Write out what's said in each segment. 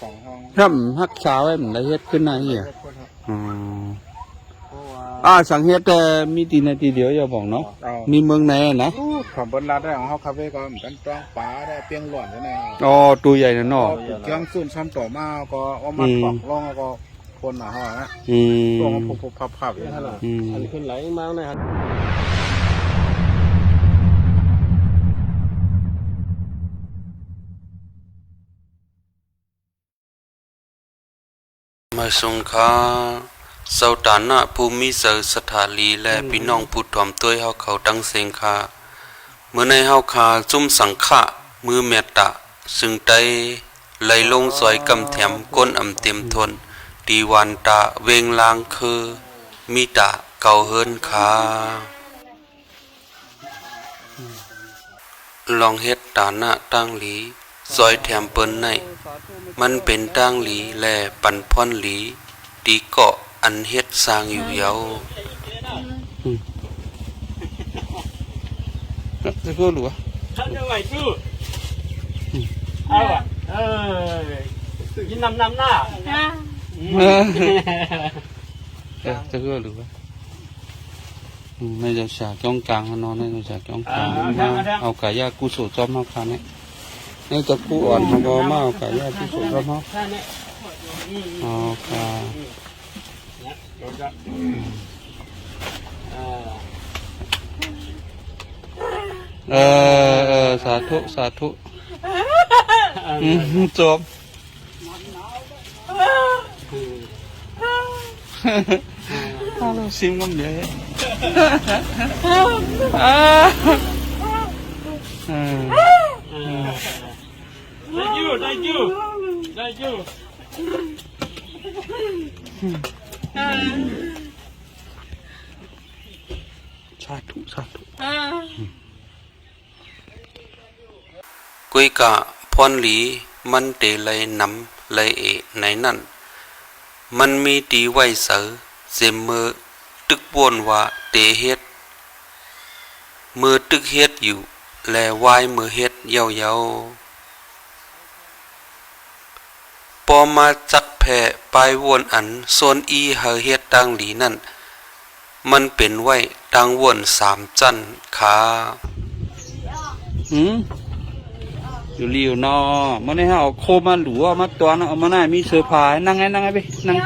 สองห้องถ้าฮักสาวไอ้มันได้เฮ็ดขึ้นไหนอ่ะอ๋อสังเฮ็ดแต่มีตีนาทีเดียวอย่าบอกเนาะมีเมืองไหนนะของบนร้านได้ของเขาคาเฟ่ก็เหมือนกันจ้องปลาได้เปียงหล่อนได้ไงอ๋อตัวใหญ่นะเนาะเครื่องซุ่นซ้ำต่อมาก็เอามาปอกล่องก็คนหนาห่อนะตัวมันผุบพับอย่างนั้นอันนี้ขึ้นไหลมาเลยครับมาสงขาเสาตานะภูมิเสสถาลีและพี่น้องผู้ถ่อมตัวเฮาเขาตั้งเสียงคาเมื่อในเฮาคาจุ่มสังฆะมือเมตตาซึ่งไตไหลลงซอยกำแถมก้นอำเต็มทนตีวันตาเวงลางคือมีตาเก่าเฮินคาลองเฮ็ดตานะตั้งหลีซอยแถมเปิ้นในมันเป็นตั้งหลีและปันพรหลีตีเกาะอันเฮ็ดสร้างอยู่เยาจะพูดหรือวะท่านจะไหวจู้เอาอ่ะยินนำหน้าจะพูดหรือวะในเจ้าฉากจ้องกลางนอนในเจ้าฉากจ้องกลางเอากายากุศลจอมมาคันเนี่ยในจะกู้อ่อนเขาก็มาเอากายากุศลจอมมาอ๋อค่ะสาธุสาธุจบเราซิมกันเลยได้ยูสาธุสาธุกุยกะพรหลีมันเตเลยนำเลยในนั่นมันมีตีไว้เสือเสมอตึกบวนว่าเตเฮ็ดมือตึกเฮ็ดอยู่และวายมือเฮ็ดเยาปอมาจักแผ่ปลายวนอันโซนอีเฮเฮ็ดตังหลีนั่นมันเป็นไว้ตังวน3จันขาอยู่ริวนอมันให้เอาโคมาหลัวมาตัวนะเอามาหน้ามีเสื้อผ้านั่งไงไปนั่ง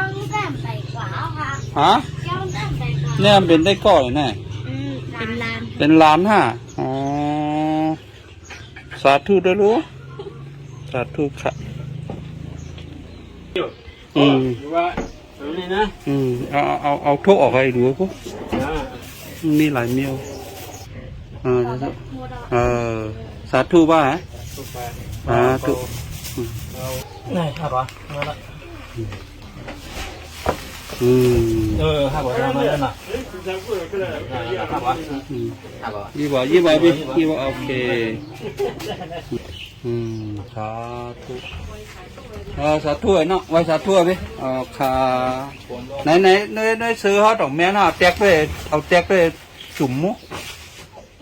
ฮะเนี่ยเป็นได้ก่อยแน่เป็นล้านฮะอ๋อสาธุด้วยรู้สาธุค่ะเอาโทษออกไปดูกูนี่หลายเมียวสาธุบ้าฮะสาธุนี่ครับวะมาละครับวะมาแล้วนะครับวะยี่บ่โอเคสาธุสาธุเนาะไว้สาธุพี่ค่ะในซื้อเขาดอกแม่น่ะแตกไปเอาแตกไปจุ่มมุก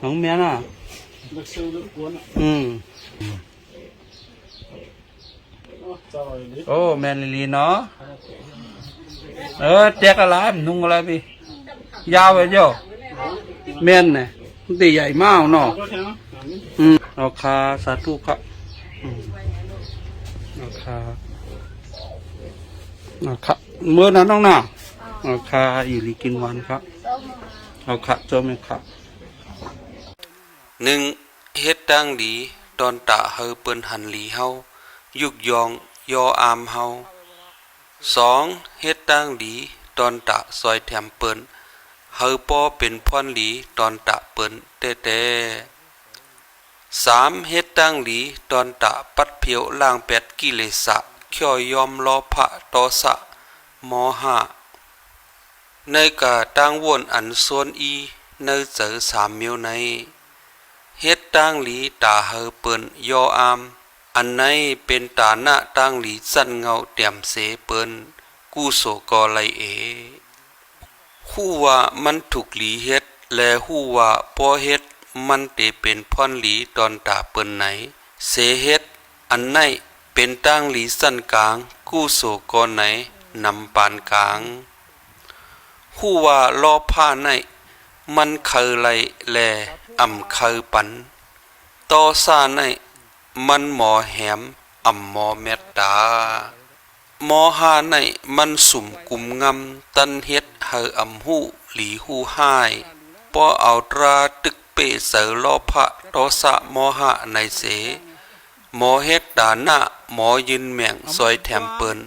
น้องแม่น่ะโอ้แมนลีเนาะแตกอะไรนุ่งอะไรพี่ยาวไปเจ้าแม่นเนี่ยตีใหญ่มากเนาะเอาคาสาธุครับเอาคาเมื่อนั้นต้องหน้าเอาคาอยู่ลีกินวันครับเอาคาเจ้าไหมครับ1เฮ็ดดังดีตอนตะเฮอเปิ้นหันหลีเฮายุกยองยออามเฮา2เฮ็ดดังดีตอนตะซอยแถมเปิ้นเฮอปอเป็นพรหลีตอนตะเปิ้นแต่3เฮ็ดดังดีตอนตะปัดเพียวล่าง8กิเลสะข่อยอมรอพระตอสะม5ในกะตั้งวนอันส่วนอีในเจอ3เมียวในเฮ็ดตั้งหลีตาเฮอเปิ้นยออามอันไหนเป็นตาหน้าตั้งหลีสั่นเงาเตียมเสเปิ้นกู้โสกอไลฮู้ว่ามันถูกหลีเฮ็ดและฮู้ว่าพอเฮ็ดมันเตเป็นพรหลีตอนตาเปิ้นไหนเสเฮ็ดอันไหนเป เป็นตั้งหลีสั้นกลางกู้โสกอนไหนนำปานกลางฮู้ว่าลอผ้าในมันเคยไหลแลอ่ำเคยปันต่อซาในมันหมอแหมอ่ำหมอเมตตาหมอหาในมันสุ่มกุมงำตันเฮ็ดเฮออ่ำหูหลีหูห้ายป้อเอาตราตึกเปเสอลอพระตอสะหมอหะในเสหมอเฮ็ดดาหน้าหมอยืนแม่งซอยแถมเปิ้น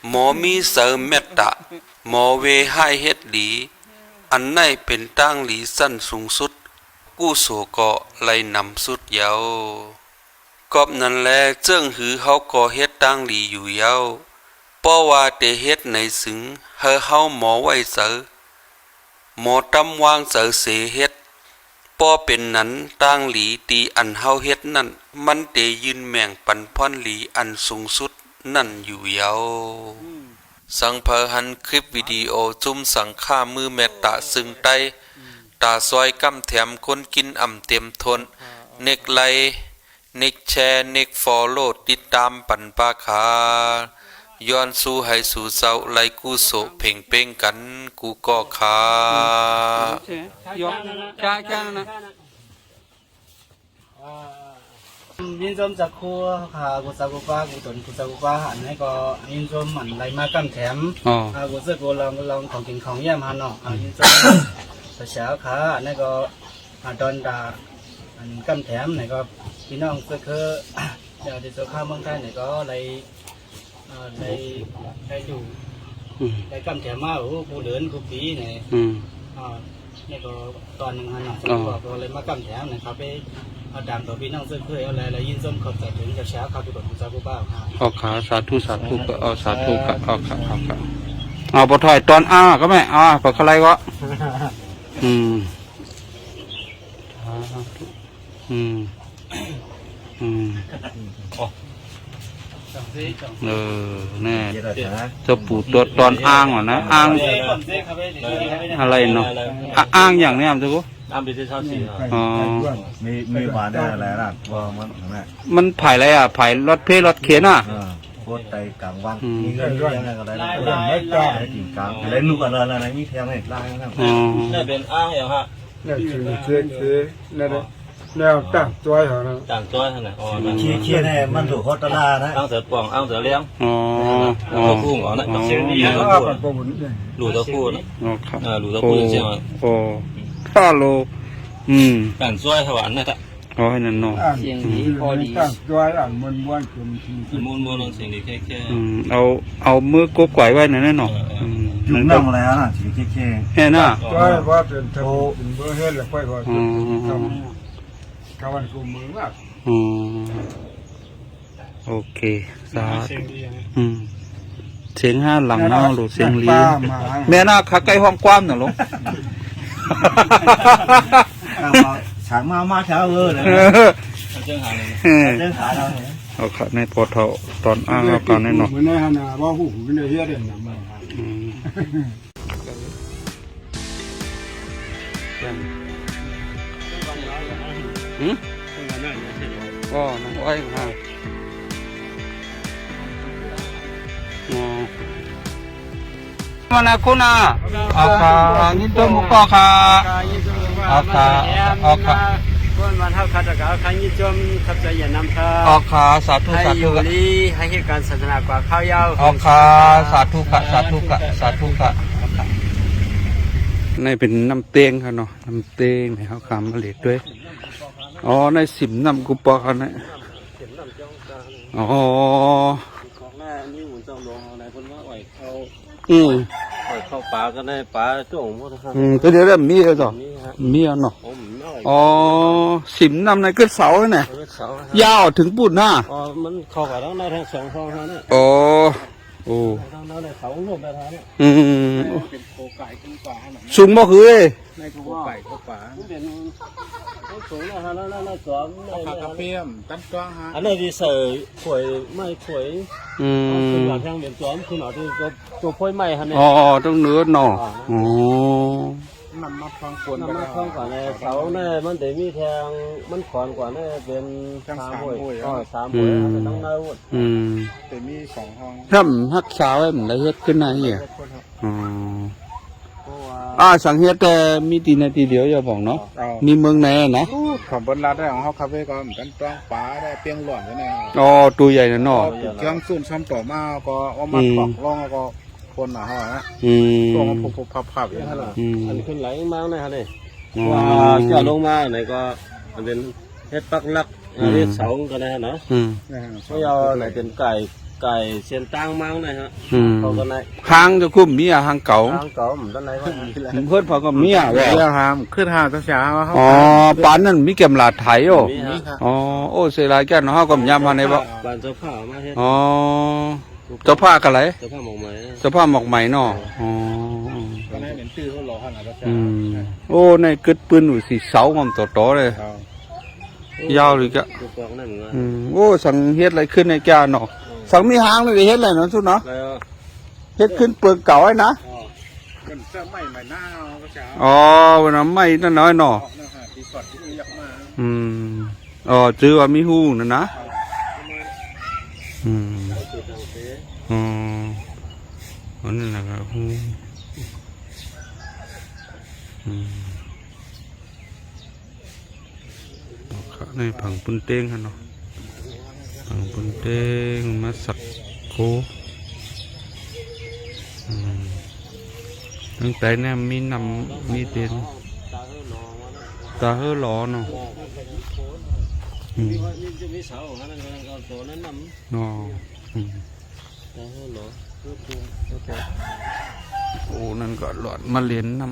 หมอมีเสริมเมตตาหมอเวให้เฮ็ดดีอันในเป็นตั้งหลีสั้นสูงสุดกู้โสก็ไล่นำสุดเยาวกอบนั้นแลเจิ้งหือเฮาก็เฮ็ดตั้งหลีอยู่เยาวป้อว่าเตเฮ็ดในสึงเฮอเฮาหมอไว้เสอหมอตำวางเสอเสเฮ็ดป้อเป็นนั้นตั้งหลีตีอันเฮาเฮ็ดนั่นมันเตยืนแม่งปันพรหลีอันสูงสุดนั่นอยู่เยาวสังเพอหันคลิปวิดีโอจุ่มสังฆ่ามือเมตตาซึ่งใต้ตาซอยกำแถมคนกินอ่ำเต็มทนเน็กไลเน็กแชร์เน็กฟอลโล่ติดตามปันปาขาย้อนสู้ให้สู่เศร้าไลกู้โสเพ่งเป้งกันกูก็ขายกจ้านะ ยินชมจากครัวค่ะกุศลกุปากุศลกุศลกุปาหันให้ก็ยินชมหันไรมากำแถมกุศลกุลองของกินของเยี่ยมหันเนาะยินชมภาษาขาในก็ดอนดาอันกำแถมในก็พี่น้องก็คือเดี๋ยวที่สุข้าวเมืองไทยในก็ไรอยู่ไรกำแถมมาโอ้ผู้เดินผู้ปีเนี่ยนี่ก็ตอนหนึ่งหันเนาะก็เลยมากำแถมนะครับไปเอาดามตัวพี่น้องเสื้อเคยเอาอะไรยินส้มขอบใจถึงจะเช้าข้าวที่บดกุศลกุปาค่ะ ขาสาธุก็เอาสาธุก็เอาเอาปถอยตอนก็ไม่ปะอะไรก็แน่จะปูตัวตอนเหรอนะอะไรเนาะอย่างนี้มั้งทุกมีหวานได้อะไรล่ะว่ามันไผ่อะไรไผ่รถเพลรถเข็นโคตรใจกลางวันมีเรื่องอะไรไม่กล้ากินกลางอะไรลูกอะไรมีแทงให้ไล่นะครับนี่เป็นอย่างฮะนี่คือนั่นแนวตั้งจ้อยเหรอตั้งจ้อยเท่าไหร่เคียเนี่ยมันถูกโคตรลานะตั้งเสือป่องตั้งเสือเลี้ยงตัวคู่เหรอนะกับเสียงดีตัวคู่หลูตัวคู่นะหลูตัวคู่เสียงฮัลโหลตั้งจ้อยถวานนะจ๊ะให้นั่นเนาะเสียงดีพอดีตั้งจ้อยม้วนลงเสียงดีแค่เอามือกบไกวไว้นั่นเนาะลุงนั่งอะไรน่ะสีแค่แค่น่ะจ้อยว่าเป็นโตเป็นเบอร์เฮ็ดแล้วค่อยว่ากวันกุมมือมากโอเคสาเสียงห้าหลังเนาะหรือเสียงลีแม่น่าขาใกล้ห้องกว้างน่ะลูกฉากมาเช้าเลยเจ้าหาเลยเจ้าหาเราเอาขัดในปอเท่าตอนเอาการในหนอกเหมือนในฮานาว่าหูไม่ได้เฮ็ดเนี่ยก็น้องอ้อยค่ะมานะคุณนี่ตัวมุกค่ะคนวันเท่าขัดกับขันยิ่งจมขับใจอย่านำค่ะสาธุให้เหตุการณ์ศาสนากว่าข้าวยาวสาธุในเป็นน้ำเตียงค่ะเนาะน้ำเตียงในเขาคำมาเล็ดด้วยในสิมน้ำกุปอเขาเนี่ยของหน้านี่หุ่นจอมหลวงเอาไหนคนว่าไหวเข้าป่าก็ได้ป่าจุ่มหมดครับตัวเดียวแบบมีเหรอมีเนาะสิมน้ำในกระเสาเนี่ยยาวถึงปุ่นหน้ามันเข้ากับทั้งในทั้งสองห้องเนี่ยทั้งในเขาลงได้ทั้งเนี่ยเป็นโคไก่ขึ้นป่าสูงบ่คือในโคไก่เข้าป่าเป็นสูงนะฮะแล้วสองผักกระเพียมตั้งกลางฮะอันนี้ดีเสือขวยไม่ขวยคือหลังทางเบียนซ้อมคือหน่อที่ตัวพ่อยไม้ฮะเนี่ยต้องเนื้อหน่อม นำมาฟังควร น้ำมันคล้องก่อนในเสาเนี่ยมันเดี๋ยวมีแทงมันขอนกว่าเนี่ยเป็น3 ห้วยก็3 ห้วยเป็นต้องได้วุ้น แต่มี2 ห้อง ถ้ำฮักสาวไว้มันได้เฮ็ดขึ้นนะเฮียอ๋อ เพราะว่า สังเฮ็ดแต่มีตีนาทีเดียวอย่าบอกเนาะ เอา มีเมืองไหนอะนะ ของบนรัดได้ของเขาคาเฟ่ก็เหมือนกันต้องปลาได้เปียงหล่อนกันแน่ อ๋อตัวใหญ่นะเนาะ เครื่องสูนช่อมต่อมาก็ว่ามาปอกล่องก็คนหนาห่อนะ อืม ตัวมันผุบพับอย่างนั้น อืม อันขึ้นไหลมาเลยครับนี่ อ๋อ ว่าเจ้าลงมาไหนก็มันเป็นเฮ็ดปักลักเฮ็ดเสาก็ได้เนาะ อืม เพราะเอาไหนเป็นไก่เสียนตั้งมั้งนะฮะ อืม เขาก็ไหน หางจะคุ้มมีอะหางเก่า ทางเก่ามันต้นไหนว่า ผมเพิ่นพอก็มีอะแหว เรื่องหามขึ้นหาตาเช้าเขา อ๋อปานนั้นมีแกมลาดไถโอ้ มีฮะ อ๋อโอ้เสยหลายแก่นเนาะเฮาก็ยามมาในบ่ บ้านเจ้าผ้ามาเฮ็ด อ๋อเจ้าผ้ากันไหล เจ้าผ้าหมองไหม เจ้าผ้าหมอกไหมเนาะอ๋อ ก็ได้เหมือนตื้อเขาหล่อขนาดตาเช้า อืมโอ้ในกึดปืนอยู่สิเสามันโตๆเลย ยาวเลยกะ ลูกกอกนั่นเหมือนกัน โอ้สังเฮ็ดอะไรขึ้นในแก่เนาะสังมีหางเลยเฮ็ดอะไรเนาะสุดเนาะ แล้ว เฮ็ดขึ้นเปลือกเก่าไว้นะ เป็นเสื้อไหมใหม่หน้าตาเช้า อ๋อวันนั้นไม่นั่นน้อยเนาะ ตีสอดที่อยากมา อืมอ๋อจื้อว่ามีฮู้นั่นนะอืมอ๋ออันนั้นน่ะครับฮู้อืมข้าในผังปุนเต้งหั่นเนาะผังปุนเต้งมาสักโคตั้งแต่เนี่ยมีนำมีเตียนตาเฮอหลอเนาะ จะมีเสาของนั่นก็ตัวนั้นนำ อ๋ออืม แต่เฮาเหรอ โอ้นั่นก็หลอดมาเรียนนำ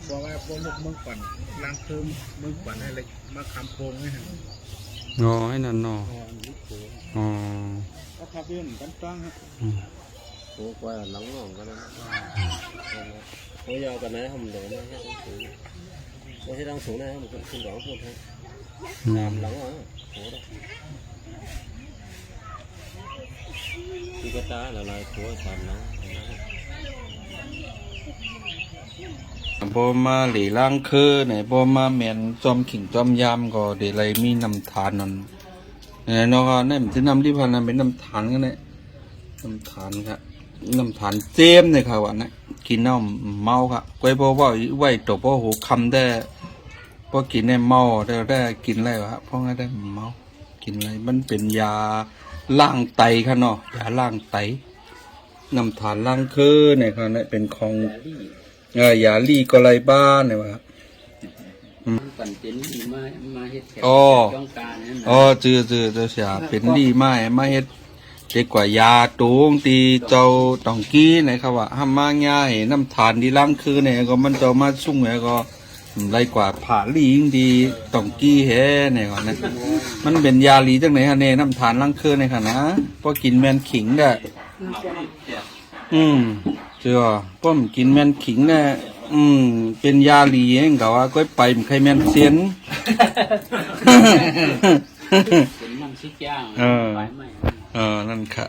บอกว่าพวกเมืองปั่นล้างคืมเมืองปั่นอะไรมาคำโพงไงฮะ อ๋อไอ้นั่นเนาะอ๋อ ก็คาเฟ่เหมือนกันตั้งฮะ อืม โอ้กว่าหลังหองกันนะโอ้ยาวกันนะทำเดี๋ยวนะแค่ต้องสูงไม่ใช่ต้องสูงนะมันขึ้นหลังพูดฮะ อืม หลังอ่ะโอ้ที่กระตาละลายตัวตามหลัง บ่มาหลีล่างคือไหนบ่มาแม่นจอมขิงจอมยามก็เดไรมีน้ำทานนั่นเนาะก็นั่นสิน้ำที่พันนั้นเป็นน้ำทานกันแหละน้ำทานครับน้ำทานเจมเนี่ยค่ะว่านะกินน้ำเมาค่ะก้อยบ่ว่าไว้ตบบ่หูคำได้บ่กินได้เมาได้กินอะไรวะเพราะงั้นได้เมากินอะไรมันเป็นยาล้างไตค่ะเนาะยาล้างไตน้ำทานล้างคือเนี่ยค่ะเนี่ยเป็นของยาลีก็ไรบ้านเนี่ยวะ ปั่นเป็นมาเฮ็ดแถว อ๋อ จ้องการนั่นน่ะ อ๋อจือเจ้าเสียเป็นลีไม้มาเฮ็ดเด็กกว่ายาตูงตีเจ้าตองกี้เนี่ยครับว่าห้ามมาง่ายน้ำทานดีล้างคือเนี่ยก็มันจะมาสุ่งเนี่ยก็ไรกว่าผ่าลีงดีตองกี้แฮ่เนี่ยก่อนนะมันเป็นยาลีจังไหนฮะเนี่ยน้ำทานล้างคือเนี่ยค่ะนะพอกินแมนขิงได้เจ้าป้อมกินแมนขิงเนี่ยเป็นยาลีเองก็ว่าก็ไปมันใครแมนเซียน เป็นมันชิกย่าง เออ ไปไหม นั่นค่ะ